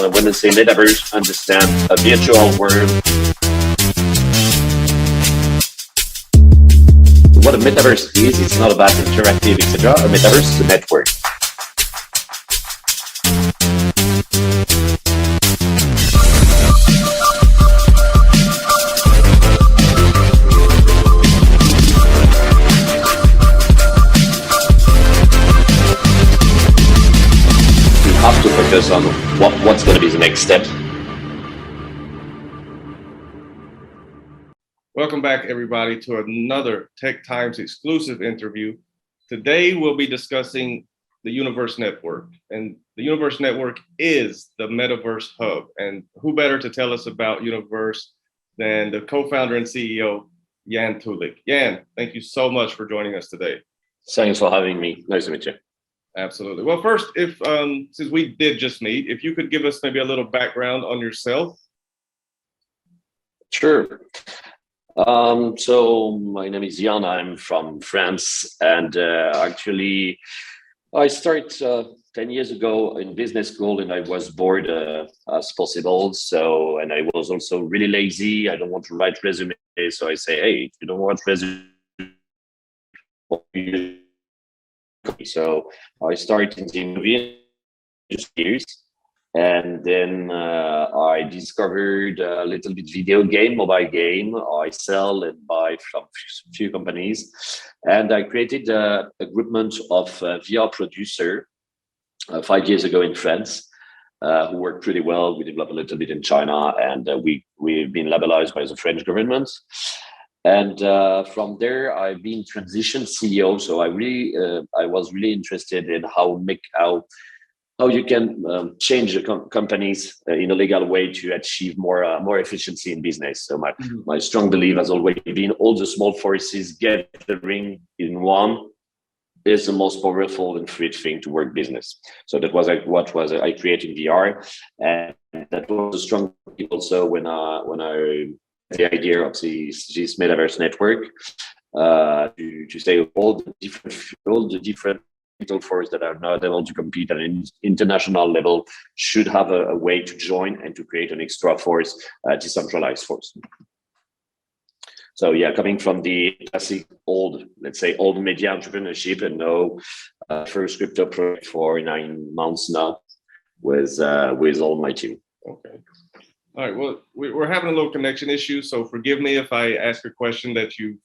when I say metaverse, understand a virtual world. What a metaverse is, it's not about interactive, etc. A metaverse is a network. Have to focus on what's going to be the next step. Welcome back, everybody, to another Tech Times exclusive interview. Today, we'll be discussing the UNIVERS Network. And the UNIVERS Network is the metaverse hub. And who better to tell us about UNIVERS than the co-founder and CEO, Yann Toullec. Yann, thank you so much for joining us today. Thanks for having me. Nice to meet you. Absolutely. Well, first, if since we did just meet, if you could give us maybe a little background on yourself. Sure. So my name is Yann. I'm from France, and actually, I started 10 years ago in business school, and I was bored as possible. So, and I was also really lazy. I don't want to write resume, so I say, hey, if you don't want resume. So I started in the movie years, and then I discovered a little bit video game, mobile game. I sell and buy from a few companies, and I created a groupment of VR producer 5 years ago in France, who worked pretty well. We developed a little bit in China, and we've been labelized by the French government. And from there, I've been transition CEO. So I was really interested in how you can change the companies in a legal way to achieve more efficiency in business. So my strong belief has always been all the small forces gathering in one is the most powerful and free thing to work business. So that was I created VR, and that was a strong belief also when I the idea of this metaverse network to say all the different digital forces that are not able to compete at an international level should have a way to join and to create an extra force, decentralized force. So yeah, coming from the classic old media entrepreneurship, and now first crypto project for 9 months now with all my team. Okay. All right. Well, we're having a little connection issue, so forgive me if I ask a question that you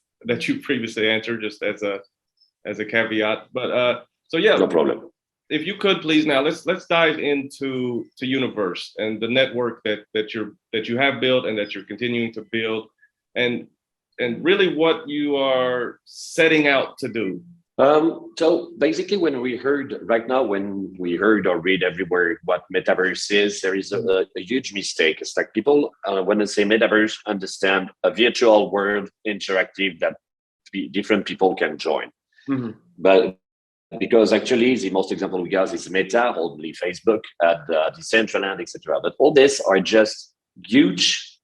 previously answered, just as a caveat. But so yeah, no problem. If you could please now let's dive into UNIVERS and the network that you have built and that you're continuing to build, and really what you are setting out to do. So basically, when we heard or read everywhere what metaverse is, there is a huge mistake. It's like people, when they say metaverse, understand a virtual world interactive that different people can join. Mm-hmm. But because actually the most example we got is Meta, only Facebook, Decentraland, etc. But all this are just huge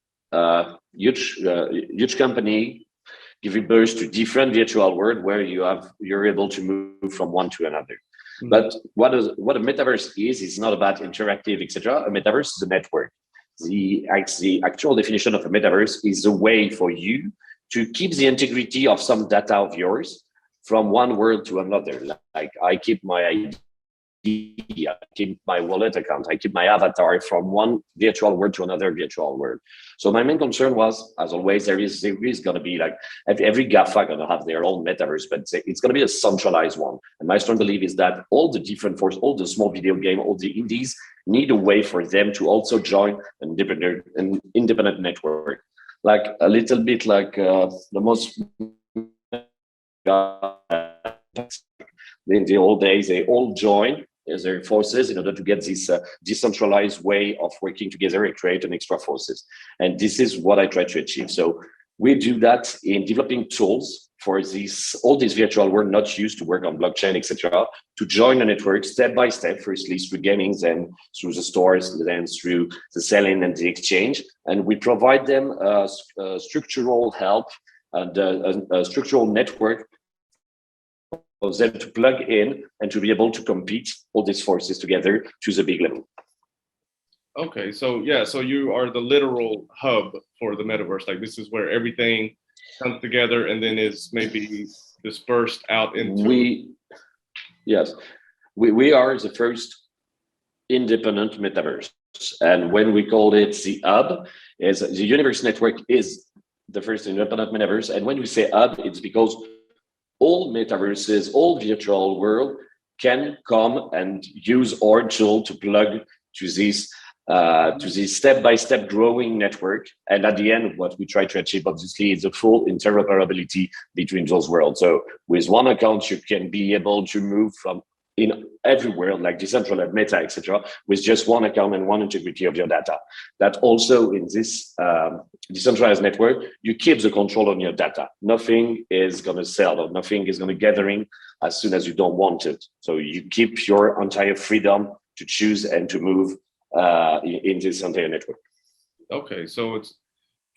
company giving birth to different virtual world where you're able to move from one to another. Mm-hmm. But what a metaverse is not about interactive, etc. A metaverse is a network. The actual definition of a metaverse is a way for you to keep the integrity of some data of yours from one world to another. Like I keep my ID, I keep my wallet account, I keep my avatar from one virtual world to another virtual world. So my main concern was, as always, there is going to be like every GAFA going to have their own metaverse, but it's going to be a centralized one. And my strong belief is that all the different forces, all the small video game, all the indies need a way for them to also join an independent network. Like a little bit like the most in the old days, they all join their forces in order to get this decentralized way of working together and create an extra forces. And this is what I try to achieve. So we do that in developing tools for all these virtual world not used to work on blockchain, etc., to join a network step by step, firstly through gaming, then through the stores, then through the selling and the exchange. And we provide them structural help and a structural network of them to plug in and to be able to compete all these forces together to the big level. Okay, so yeah, so you are the literal hub for the metaverse. Like this is where everything comes together and then is maybe dispersed out into. Yes, we are the first independent metaverse. And when we called it the hub, is the Universe Network is the first independent metaverse. And when we say hub, it's because all metaverses, all virtual world can come and use our tool to plug to this step-by-step growing network. And at the end, what we try to achieve, obviously, is a full interoperability between those worlds. So with one account, you can be able to move from in everywhere, like decentralized meta, etc., with just one account and one integrity of your data. That also in this decentralized network, you keep the control on your data. Nothing is going to sell or nothing is going to gathering as soon as you don't want it. So you keep your entire freedom to choose and to move in this entire network. Okay, so it's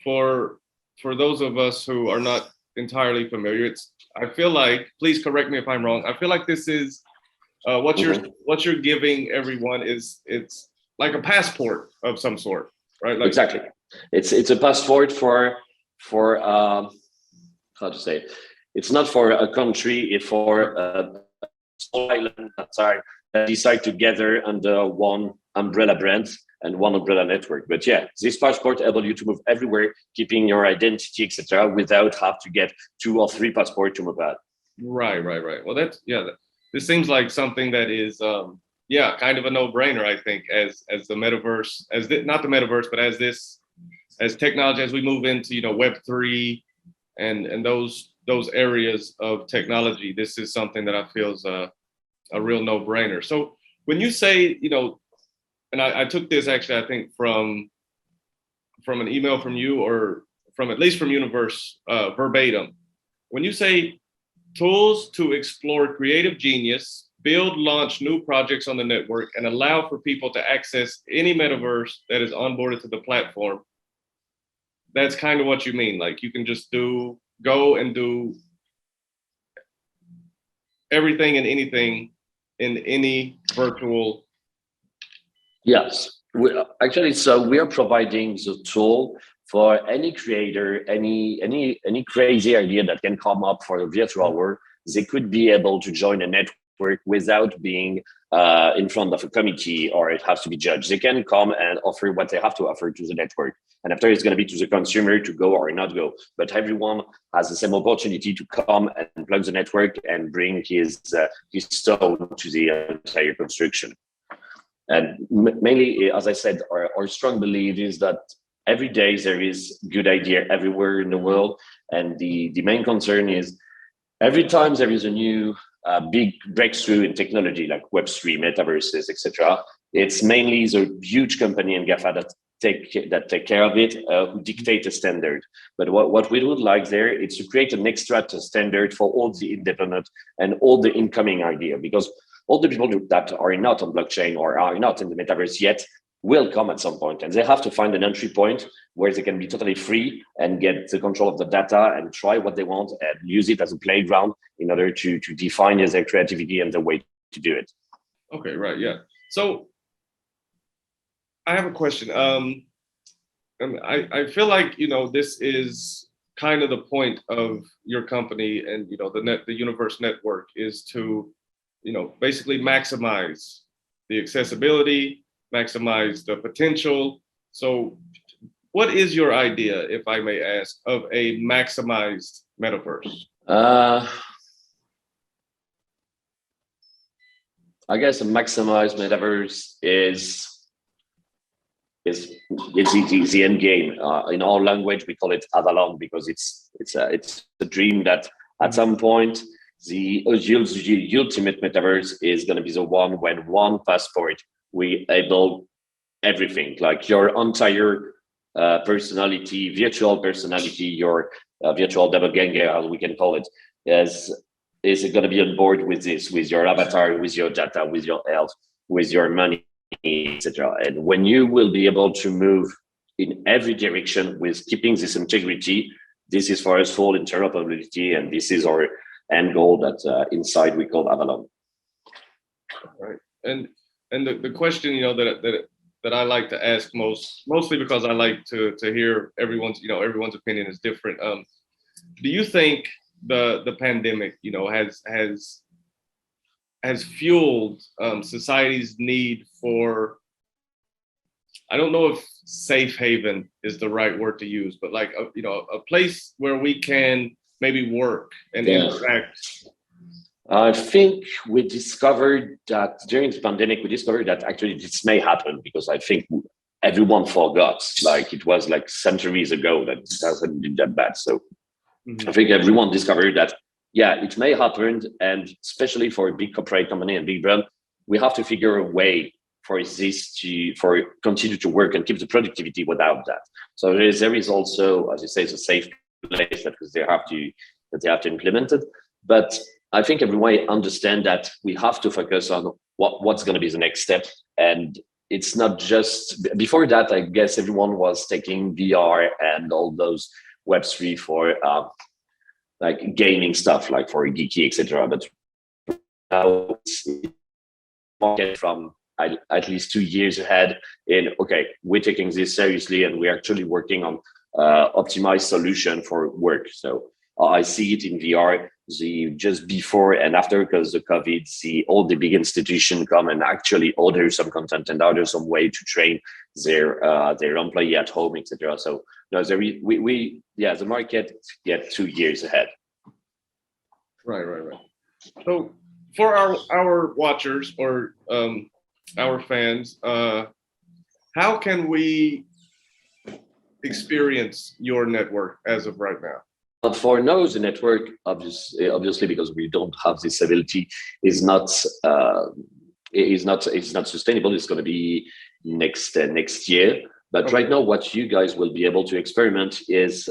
for those of us who are not entirely familiar. It's I feel like, please correct me if I'm wrong. I feel like this is what you're giving everyone is it's like a passport of some sort, right? Like, exactly. It's a passport for how to say it. It's not for a country, it's for a small island that decide to gather under one umbrella brand and one umbrella network. But yeah, this passport enables you to move everywhere, keeping your identity, etc., without have to get 2 or 3 passports to move out. Right. Well, that's this seems like something that is kind of a no-brainer, I think, as the metaverse, not the metaverse, but as technology, as we move into Web3 and those areas of technology, this is something that I feel is a real no-brainer. So when you say, and I took this actually, I think from an email from you, or from at least from Universe verbatim, when you say tools to explore creative genius, build, launch new projects on the network, and allow for people to access any metaverse that is onboarded to the platform. That's kind of what you mean. Like you can just go and do everything and anything in any virtual. Yes, so we are providing the tool for any creator, any crazy idea that can come up for the virtual world. They could be able to join a network without being in front of a committee, or it has to be judged. They can come and offer what they have to offer to the network. And after, it's going to be to the consumer to go or not go. But everyone has the same opportunity to come and plug the network and bring his stone to the entire construction. And mainly, as I said, our strong belief is that every day there is good idea everywhere in the world. And the main concern is every time there is a new big breakthrough in technology, like Web3, metaverses, etc., it's mainly the huge company and GAFA that take care of it, who dictate a standard. But what we would like there is to create an extra standard for all the independent and all the incoming idea, because all the people that are not on blockchain or are not in the metaverse yet will come at some point, and they have to find an entry point where they can be totally free and get the control of the data and try what they want and use it as a playground in order to define their creativity and the way to do it. Okay, right, yeah. So I have a question. I feel like this is kind of the point of your company, and the Universe Network is to basically maximize the accessibility, maximize the potential. So what is your idea, if I may ask, of a maximized metaverse? I guess a maximized metaverse is the end game. In our language, we call it Avalon, because it's a dream that at some point the ultimate metaverse is going to be the one when one passport we able everything, like your entire personality, virtual personality, your virtual doppelganger, as we can call it, is going to be on board with this, with your avatar, with your data, with your health, with your money, etc. And when you will be able to move in every direction with keeping this integrity, this is for us full interoperability, and this is our end goal that inside we call Avalon. Right. And the question, that that I like to ask mostly because I like to hear everyone's opinion is different. Do you think the pandemic, has fueled society's need for, I don't know if safe haven is the right word to use, but like a place where we can maybe work and interact? I think we discovered that during the pandemic, actually this may happen because I think everyone forgot, like it was like centuries ago that it hasn't been that bad. So I think everyone discovered that, yeah, it may happen. And especially for a big corporate company and big brand, we have to figure a way for this for continue to work and keep the productivity without that. So there is also, as you say, the safe place that they have to implement it. But I think everyone understand that we have to focus on what's going to be the next step. And it's not just, before that, I guess everyone was taking VR and all those Web3 for like gaming stuff, like for geeky, etc. But now it's market from at least 2 years ahead in, okay, we're taking this seriously and we're actually working on optimized solution for work. So I see it in VR, just before and after, because the COVID, all the big institutions come and actually order some content and order some way to train their employee at home, etc. So no, the market get 2 years ahead. Right. So for our watchers or our fans, how can we experience your network as of right now? For now, the network, obviously, because we don't have this ability, is not sustainable. It's going to be next year. But okay. Right now, what you guys will be able to experiment is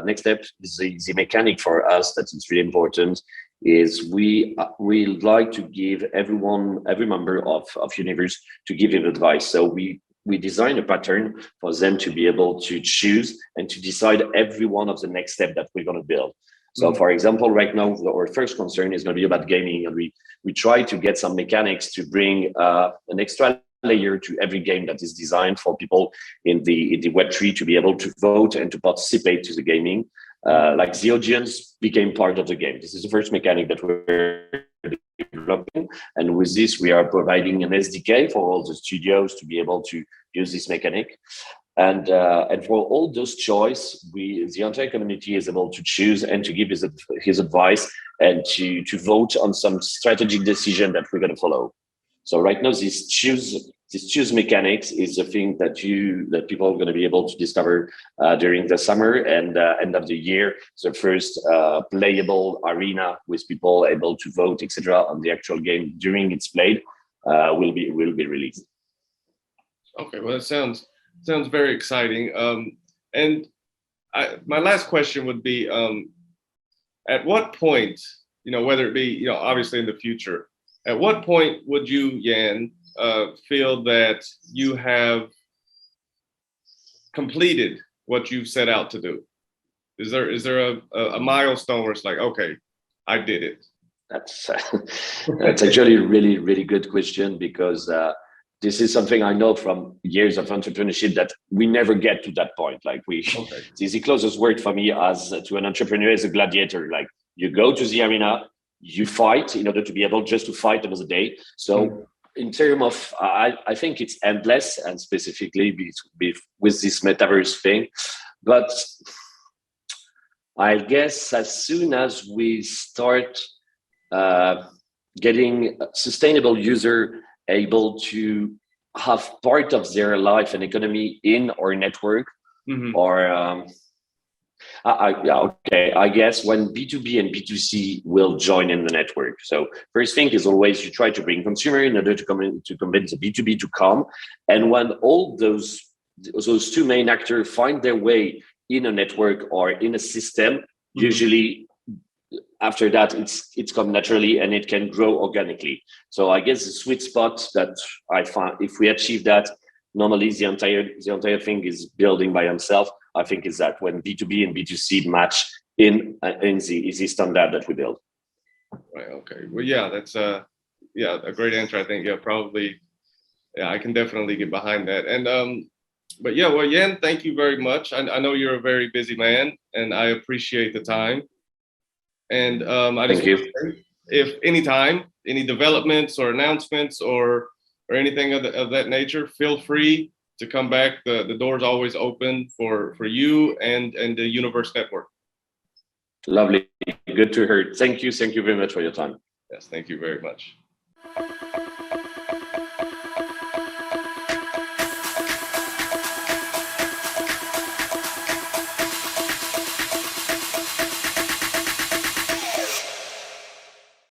next step is the mechanic for us that is really important. Is we like to give every member of UNIVERS to give him advice. So we design a pattern for them to be able to choose and to decide every one of the next step that we're going to build. So for example, right now, our first concern is going to be about gaming. And we try to get some mechanics to bring an extra layer to every game that is designed for people in the Web3 to be able to vote and to participate to the gaming. Like the audience became part of the game. This is the first mechanic that we're developing. And with this, we are providing an SDK for all the studios to be able to use this mechanic. And for all those choice, the entire community is able to choose and to give his advice and to vote on some strategic decision that we're going to follow. So right now, this choose mechanics is a thing that people are going to be able to discover during the summer and end of the year. The first playable arena with people able to vote, etc., on the actual game during it's played will be released. Okay, well, that sounds very exciting. And my last question would be, at what point, whether it be, obviously in the future, at what point would you, Yann, feel that you have completed what you've set out to do? Is there a milestone where it's like, okay, I did it? That's actually a really, really good question, because this is something I know from years of entrepreneurship that we never get to that point. Like the closest word for me as to an entrepreneur is a gladiator. Like you go to the arena, you fight in order to be able just to fight another day. So in terms of, I think it's endless, and specifically with this metaverse thing. But I guess as soon as we start getting sustainable user able to have part of their life and economy in our network, or I guess when B2B and B2C will join in the network. So first thing is always you try to bring consumer in order to convince the B2B to come. And when all those two main actors find their way in a network or in a system, usually after that it's come naturally and it can grow organically. So I guess the sweet spot that I find, if we achieve that, normally the entire thing is building by himself. I think is that when B2B and B2C match in the standard that we build. Right. Okay. Well, yeah, that's a great answer. I think, yeah, probably Yeah, I can definitely get behind that. And but yeah, well, Yann, thank you very much. I know you're a very busy man, and I appreciate the time. And I just Thank want you. to say, if anytime, any developments or announcements or anything of that nature, feel free to come back. The door's always open for you and the Universe Network. Lovely. Good to hear. Thank you. Thank you very much for your time. Yes, thank you very much.